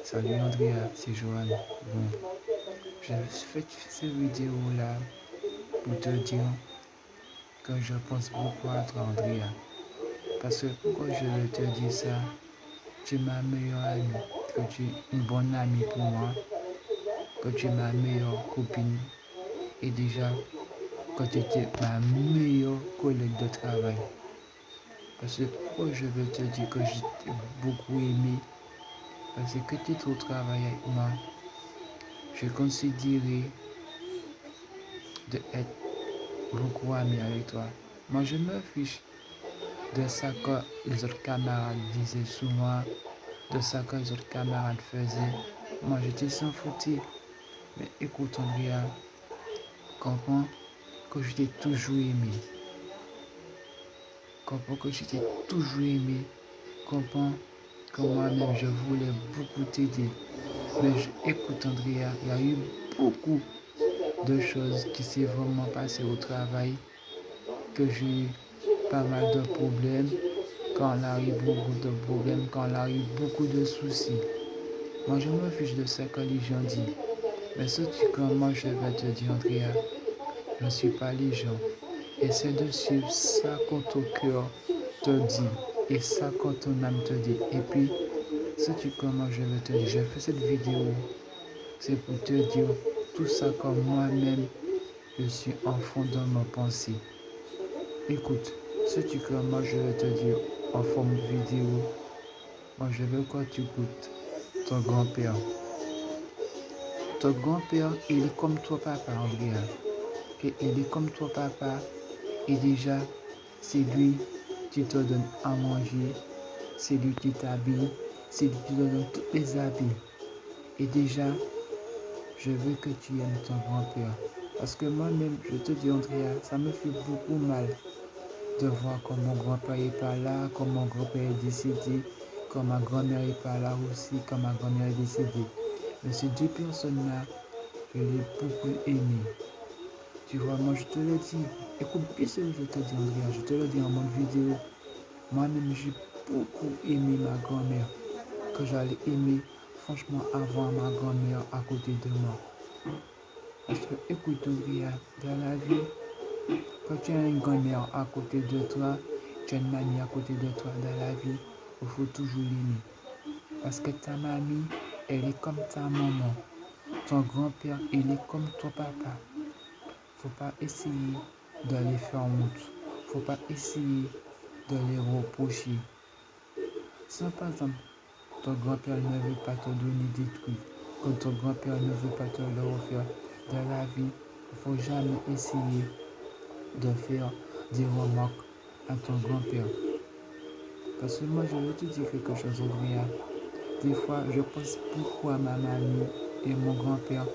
Salut Andrea, c'est Johan. Bon, je fais cette vidéo-là pour te dire que je pense beaucoup à toi, Andrea. Parce que pourquoi je te dis ça? Tu es ma meilleure amie, que tu es une bonne amie pour moi, que tu es ma meilleure copine et déjà que tu étais ma meilleure collègue de travail. Parce que pourquoi je veux te dire que je t'ai beaucoup aimé? Parce que tu es au travail avec moi, je considérais de être beaucoup ami avec toi. Moi, je me fiche de ça que les autres camarades disaient souvent, de ça que les autres camarades faisaient. Moi, j'étais sans foutu. Mais écoute, Andrea, comprends que je t'ai toujours aimé. Comprends que je t'ai toujours aimé. Comprends que moi-même, je voulais beaucoup t'aider. Mais écoute, Andrea, il y a eu beaucoup de choses qui s'est vraiment passées au travail, que j'ai eu pas mal de problèmes, quand on a eu beaucoup de problèmes, quand on a eu beaucoup de soucis. Moi, je me fiche de ce que les gens disent. Mais sais-tu que moi, je vais te dire, Andrea, je ne suis pas les gens. Essaie de suivre ça quand ton cœur te dit et ça quand ton âme te dit. Et puis, sais-tu comment je vais te dire, je fais cette vidéo, c'est pour te dire tout ça comme moi-même, je suis en fond de ma pensée. Écoute, sais-tu comment je vais te dire en forme de vidéo, moi je veux que tu écoutes ton grand-père. Ton grand-père, il est comme toi papa, Andrea. Et il est comme toi papa. Et déjà, c'est lui qui te donne à manger, c'est lui qui t'habille, c'est lui qui te donne tous les habits. Et déjà, je veux que tu aimes ton grand-père. Parce que moi-même, je te dis, Andrea, ça me fait beaucoup mal de voir comme mon grand-père n'est pas là, comme mon grand-père est décédé, comme ma grand-mère n'est pas là aussi, comme ma grand-mère est décédée. Mais ces deux personnes-là, je les ai beaucoup aimées. Tu vois, moi je te le dis, écoute bien ce que je te dis, Andrea, je te le dis en mode vidéo. Moi-même, j'ai beaucoup aimé ma grand-mère, que j'allais aimer franchement avoir ma grand-mère à côté de moi. Parce que, écoute, Andrea, dans la vie, quand tu as une grand-mère à côté de toi, tu as une mamie à côté de toi dans la vie, il faut toujours l'aimer. Parce que ta mamie, elle est comme ta maman. Ton grand-père, il est comme ton papa. Faut pas essayer de les faire honte. Faut pas essayer de les reprocher. Si par exemple, ton grand-père ne veut pas te donner des trucs, quand ton grand-père ne veut pas te le refaire dans la vie, il ne faut jamais essayer de faire des remarques à ton grand-père. Parce que moi, je vais te dire quelque chose, Andrea. Des fois, je pense beaucoup à ma mamie et mon grand-père,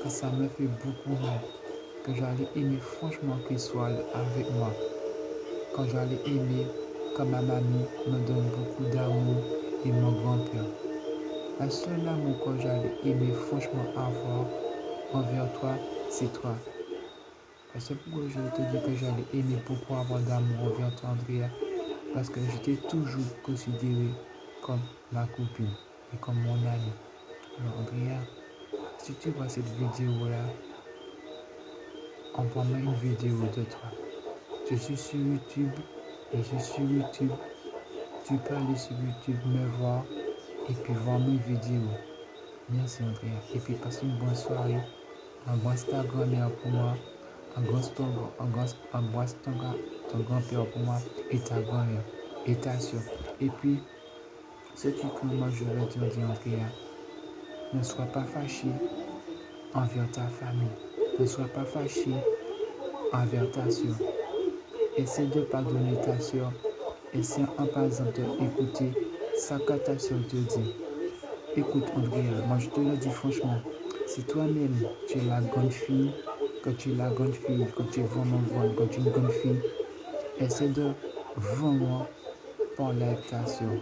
que ça me fait beaucoup mal. Que j'allais aimer franchement qu'ils soient avec moi. Quand j'allais aimer que ma mamie me donne beaucoup d'amour et mon grand-père. La seule amour que j'allais aimer franchement avoir envers toi, c'est toi. C'est pourquoi je te dis que j'allais aimer beaucoup avoir d'amour envers toi, Andrea. Parce que je t'ai toujours considéré comme ma copine et comme mon ami. Alors, Andrea, si tu vois cette vidéo-là, envoie-moi une vidéo de toi. Je suis sur YouTube. Je suis sur YouTube. Tu peux aller sur YouTube me voir et puis voir mes vidéos. Merci, Andrea. Et puis passe une bonne soirée. Un bon Instagram pour moi. Un grand ton grand-père pour moi et ta grand-mère et ta soeur. Et puis, ce que moi je vais te dire, Andrea, ne sois pas fâché envers ta famille. Ne sois pas fâché envers ta soeur. Essaie de pardonner ta soeur. Essaie en par exemple d'écouter ce que ta soeur te dit. Écoute, Andrea, moi je te le dis franchement, si toi-même tu es la grande fille, quand tu es la grande fille, quand tu es vraiment grande, quand tu es une grande fille, essaie de vraiment parler avec ta soeur.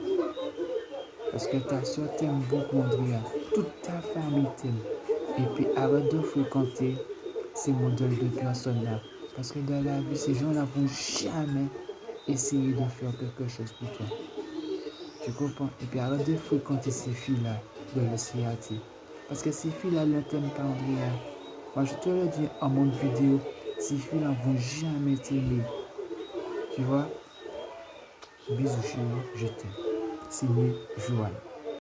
Parce que ta soeur t'aime beaucoup, Andrea. Toute ta famille t'aime. Et puis arrête de fréquenter ces modèles de personnes-là. Parce que dans la vie, ces gens-là vont jamais essayer de faire quelque chose pour toi. Tu comprends? Et puis arrête de fréquenter ces filles-là. de le CAT. Parce que ces filles-là ne t'aiment pas, Andrea. Moi, je te le dis en mon vidéo, ces filles-là vont jamais t'aimer. Tu vois? Bisous chérie, je t'aime. Signé Joanne.